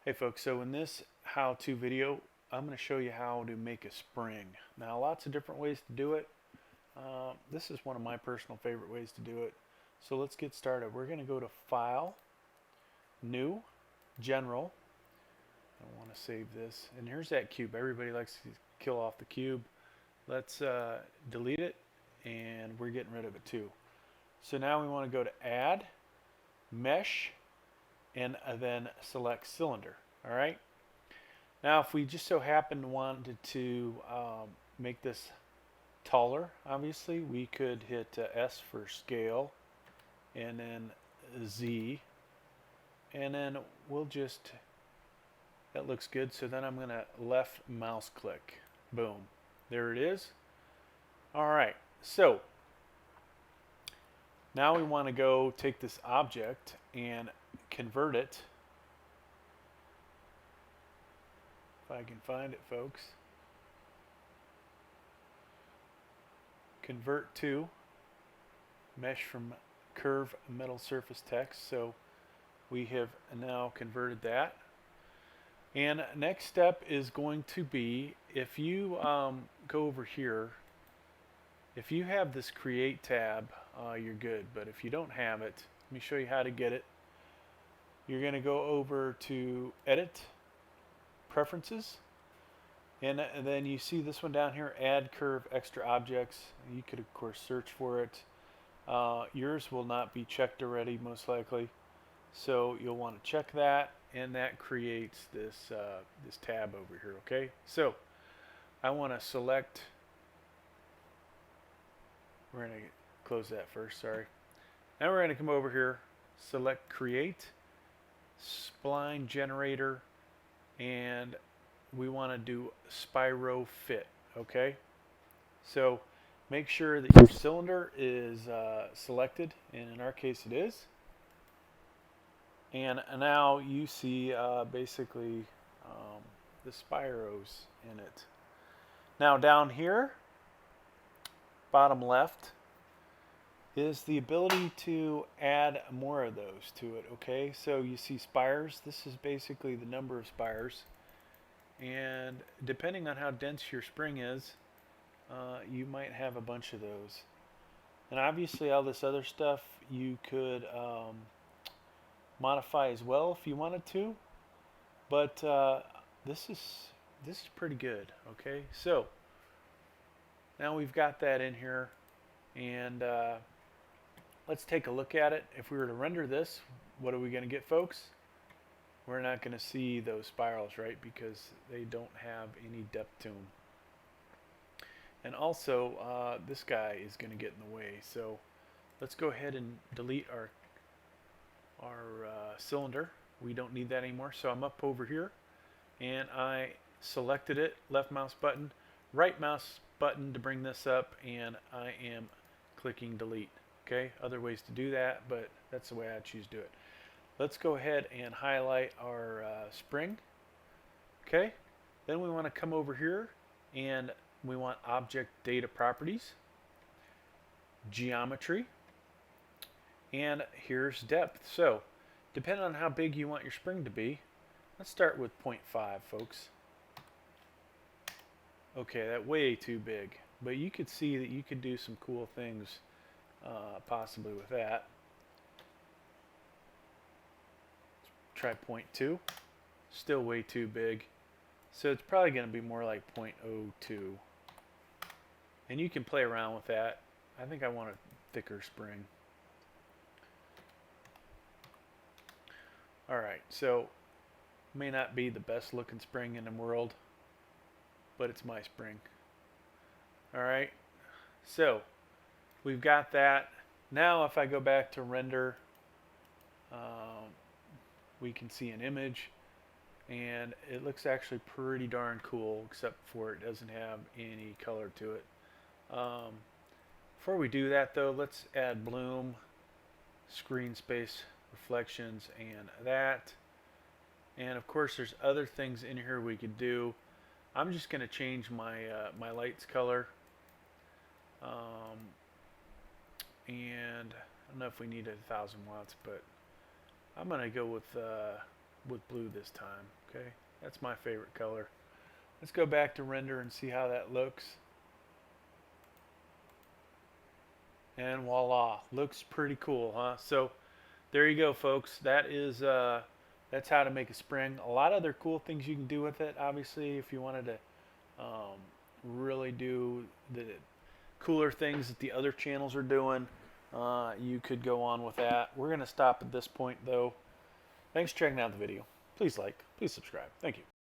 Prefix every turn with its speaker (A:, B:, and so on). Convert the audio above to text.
A: Hey folks, so in this how-to video, I'm going to show you how to make a spring. Now, lots of different ways to do it. This is one of my personal favorite ways to do it. So let's get started. We're going to go to File, New, General. I want to save this. And here's that cube. Everybody likes to kill off the cube. Let's delete it, and we're getting rid of it too. So now we want to go to Add, Mesh, and then select cylinder. All right. Now, if we just so happen wanted to make this taller, obviously we could hit S for scale, and then Z, and then we'll just, that looks good. So then I'm going to left mouse click. Boom. There it is. All right. So now we want to go take this object and convert it. If I can find it, folks. Convert to mesh from curve metal surface text. So we have now converted that. And next step is going to be, if you go over here, if you have this create tab, you're good. But if you don't have it, let me show you how to get it. You're going to go over to Edit, Preferences, and then you see this one down here, Add Curve Extra Objects. You could, of course, search for it. Yours will not be checked already, most likely. So you'll want to check that, and that creates this, this tab over here, okay? So I want to select, we're going to close that first, sorry. Now we're going to come over here, select Create, Spline Generator, and we want to do Spyro Fit, okay? So make sure that your cylinder is selected, and in our case it is. And now you see basically the Spyros in it. Now down here, bottom left, is the ability to add more of those to it, okay? So you see spires. This is basically the number of spires. And depending on how dense your spring is, you might have a bunch of those. And obviously all this other stuff you could modify as well if you wanted to. But this is pretty good, okay? So now we've got that in here, and let's take a look at it. If we were to render this, what are we going to get, folks? We're not going to see those spirals, right? Because they don't have any depth to them. And also, this guy is going to get in the way. So let's go ahead and delete our cylinder. We don't need that anymore. So I'm up over here, and I selected it, left mouse button, right mouse button to bring this up, and I am clicking delete. Okay, other ways to do that, but that's the way I choose to do it. Let's go ahead and highlight our spring. Okay, then we want to come over here, and we want object data properties, geometry, and here's depth. So depending on how big you want your spring to be, let's start with 0.5, folks. Okay, that's way too big, but you could see that you could do some cool things possibly with that. Try 0.2, still way too big. So it's probably going to be more like 0.02. And you can play around with that. I think I want a thicker spring. Alright, so may not be the best looking spring in the world, but it's my spring. Alright, so we've got that. Now if I go back to render, we can see an image, and it looks actually pretty darn cool, except for it doesn't have any color to it. Before we do that though, let's add bloom, screen space, reflections, and that. And of course there's other things in here we could do. I'm just going to change my my lights color, and I don't know if we need 1,000 watts, but I'm going to go with with blue this time. Okay, that's my favorite color. Let's go back to render and see how that looks. And voila, looks pretty cool, huh? So there you go, folks. That is that's how to make a spring. A lot of other cool things you can do with it. Obviously, if you wanted to really do the cooler things that the other channels are doing, you could go on with that. We're going to stop at this point, though. Thanks for checking out the video. Please like, please subscribe. Thank you.